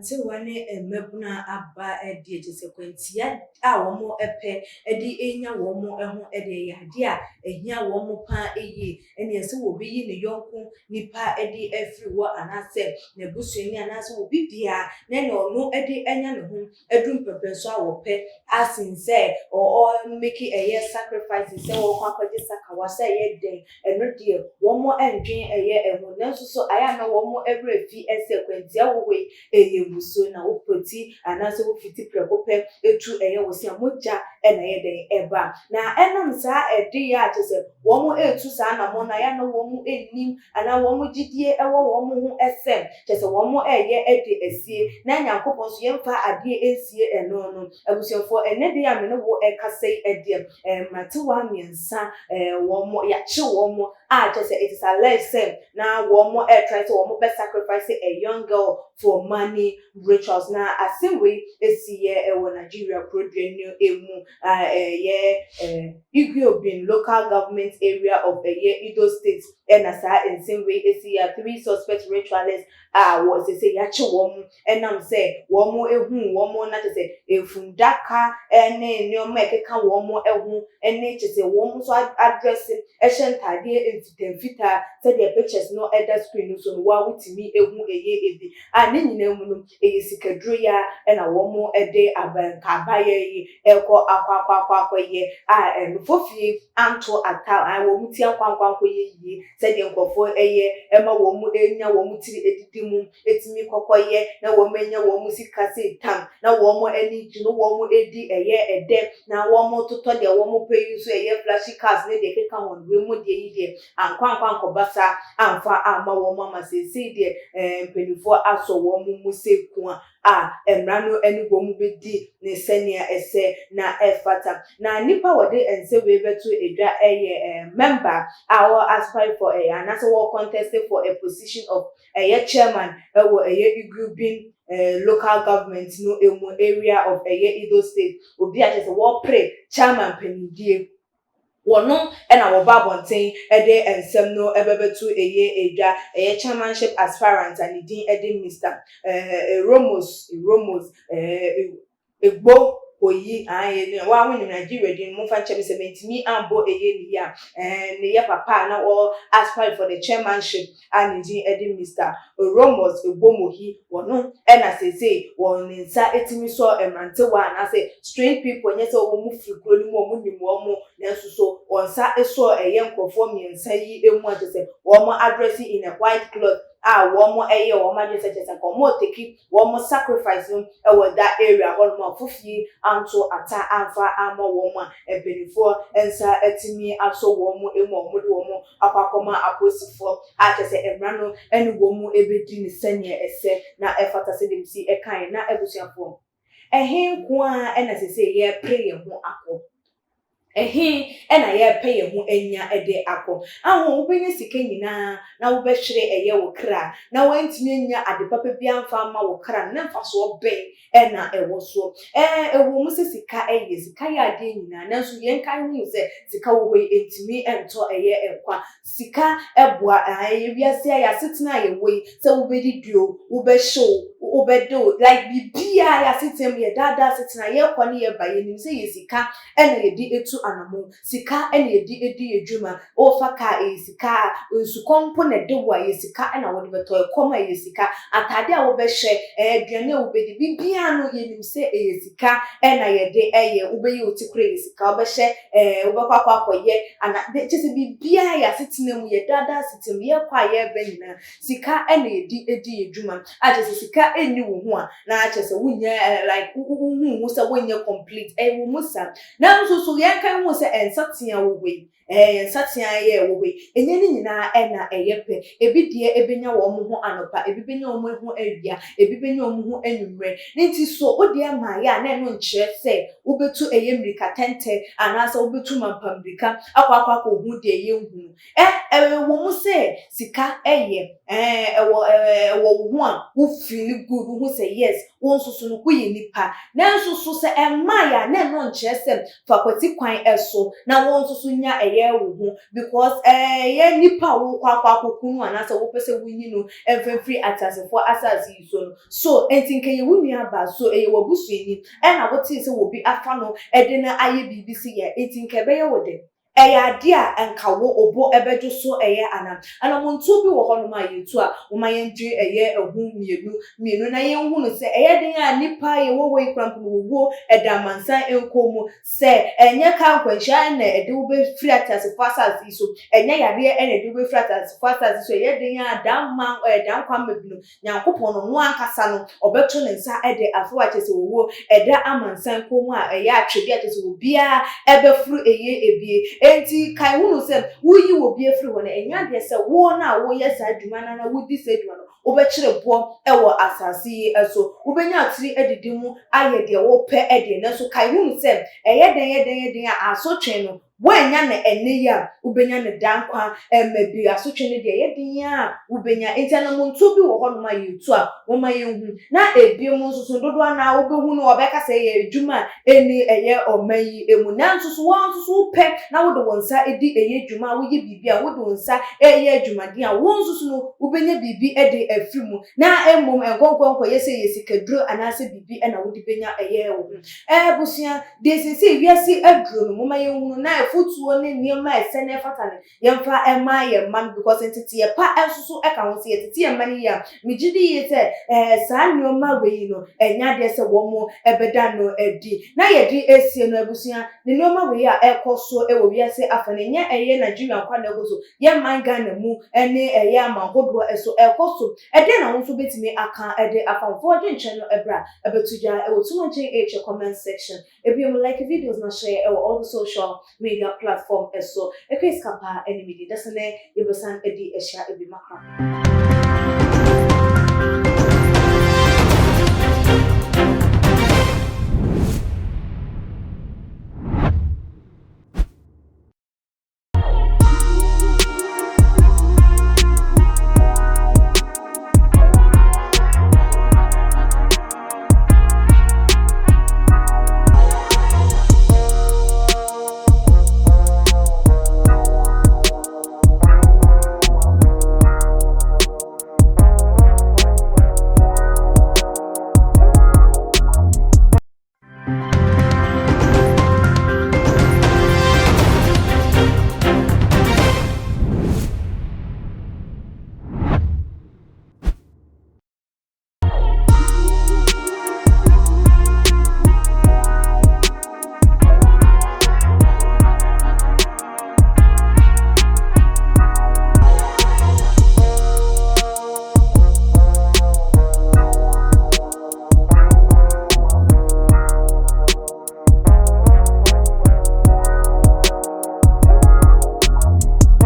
mmerante wane mmabuna aba de agyesekwantia a wɔn pɛ de enya wɔn ho de yade a ehia wɔn pa eyi ene yɛsɛ obi yi ne yɔnko nipa de afiri hɔ anasɛ na busuani anasɛ obi bia na ne ɔno de enya ne ho adum pɛpɛ so a wɔpɛ asin sɛ o make sacrifices sɛ wɔkɔ akɔgye sakawa sɛ yɛ den eno de wɔn ndwen ɛho nanso so aya na wɔn every fi ɛsɛ kwantia wo eyemuso na opoti anase ofiti prekope etu wosi amoja na yeden eba na enam saa ede ya atese wo mo etu saa na mo na ya na wo mo enim ana wo mo gidie wo mo ho esem tese wo mo ede esie na nyankopon so yemfa ade esie eno no abusiofo ene de ya me no wo ekasei ede matewa miensa wo mo ya che wo mo tese it is a lesson na wo mo try to wo mo be sacrifice a young girl for money rituals na asemwe esiye ewo Nigeria produce emu Igwe local government area of Edo State na sa asemwe esiya 3 suspect ritualists was say yache wom enam say wom ehu wom na te say efundaka ne nyoma ekeka wom ehu ene che say wom so address ehentade enfita say the pictures no other screen so no wa wutimi ehu ebi ne nyina mu no eyisikaduro ya na womo ede abankabaye eko akwakwakwakwaye enfofie anto ata womu ti ankwankwankoye yi se de nkofo ema womu enya womu tiri edidi mu etimi kokoye na womu enya womu sikase tam na womu eni jinu womu edi ede na womu toto de womu peyu so flashy cars ne de keka won we mu de yi de ankwankwankobasa amfa ama womu amasese de penifo aso womu museku emrano eni gomu bedi ne senia ese na efata na nipa wode ense we beto edwa member our aspire for anasa wo contest for a position of chairman Igwe local government no emu area of Edo State obi a say wo pray chairman penidie wono na wo babonten ede ensem no ebebetu edwa chairmanship aspirant and din ede Mr. Romos Egbo oyi wa wonu Nigeria din mo fa chebe se mentimi ambo ni ya ne ya papa na o aspire for the chairmanship and din ede Mr. Romos Egbo mohi wono na sese won nsa etimi so emrantewa na say strange people nyese wo mu frikro ni mo nim wo mo na so onsa eso nkofo miensa yi emu atese wo mo address in a white cloth womo womo adwese komo take womo sacrifice no that area womo fufie anto ata amfa ama womo ebenifo ensa etimi aso womo emu omo de womo akwakoma aposifo atese emrano eni womo ebedi ni senie ese na efata se dem si ekan na ebusuafo ehenko na sese ye pray ho akọ na ye pay ye ho anya ede akọ aho obenye sika nyina na wo behwere wo kra na wantimi anya ade papa bia amfa ma wo kra na mfa so oben na ewo so ewo mu sika sika ya ade nyina na so ye nkan hu se sika wo entimi ento enkwa sika eboa wiase ya setena ye we se wo bedi duo wo be show wo be do like bibia ya setem ye dada setena ye kwa ne ye ba ye nim se ye sika na ye di etu anamo sika ene edi edwuma ofaka sika nsukompo na dewa sika na wode beto ekoma sika atade a wo behwe aduane wo bedi bibia no ye nim se sika na ye de wo be ye otikure sika wo behwe wo bekwa akoye ana chese bibia ya setena mu ye dada setem ye kwa ye benina sika na edi edwuma chese sika eni wo ho na chese wunya like wo se wunya complete wo musa na so yanka wo se ensatia wo we ensatia ye wo we enye ni nyina na eyepe ebi de ebenya wo mo ho anopa ebi benya wo mo ho awia ebi benya wo mo ho anwumre nti so wo de ma ya na no nkyere se wo betu mirika tente anasa wo betu mampamrika akwa ko hu de ye hu wo mo se sika wo ho a wo feel good wo say yes wo nsusu no ko ye nipa na nsusu se ema ya na no nkyere se fa kwati kwan eso na won so nya eye wo ho because ye nipa wo kwa kokunu anasa wo pese wunyi no free atasefo asase yi so entinke ye wunu aba so eye wabusueni e na wote se wo bi afa no e de na aye bibisi ye entinke be ye wode ade a enkawo obo ebejo so ana montu bi wo hono ma yetu a wo ma yendwe ehun mienu na yenhu no se den a nipa ye wo wei krampo no wo edamansan enkomu se enye ka nkwanhia na ede wo be free atase fasas so enye yare ene ede wo be free atase fasas so den a damman dan kwam mebino nyankopon no ankasa no obeto ne nsa ede afo achese wo eda amansan komu a atwede achese wo bia ebe fru ebie enti kai hunu se wuyi wo bie fru wo na enya de se wo na wo yesa adwuma na wudi se adwuma no obekire bo ewo asase eso ubenya atiri edidimu aye de wo pe ede na so kai hunu se den a asotwe no wanya na ene ya ubenya ne dankwa mabi asotwe ne de yeden ya ubenya enti na muntu bi wo hono ma yetu a wo ma yenhu na ebiem nso dodo na obehu no obeka se ye adwuma eni omayi emu na nso wo nso pe na wo de wonsa edi adwuma wo ye bibia wo de wonsa adwuma de a wo nso no ubenya bibi ede afimu na emom enkonkon yese yesikaduro anase bibi na wo de benya wo busia de sese wiase aduro no moma yenhu na fotuo ne niema esene fatane yemfa ema ye man because entity ye pa ensusu eka ho se entity ye man ya migidi ye se sa nioma we no enya de se wo mo ebeda no edi na ye di esie no abusia ne nioma we ya ekoso ewo wiase afane nya Nigeria kwa na goso ye man Ghana mu ene amangodo eso ekoso ede na won so betimi aka ede afamfo dwenche no ebra ebetuja ewo tumonche comment section if you like videos na share all the social media platform eso ekwe skapa enemy desene yebesan edi esha ebi makra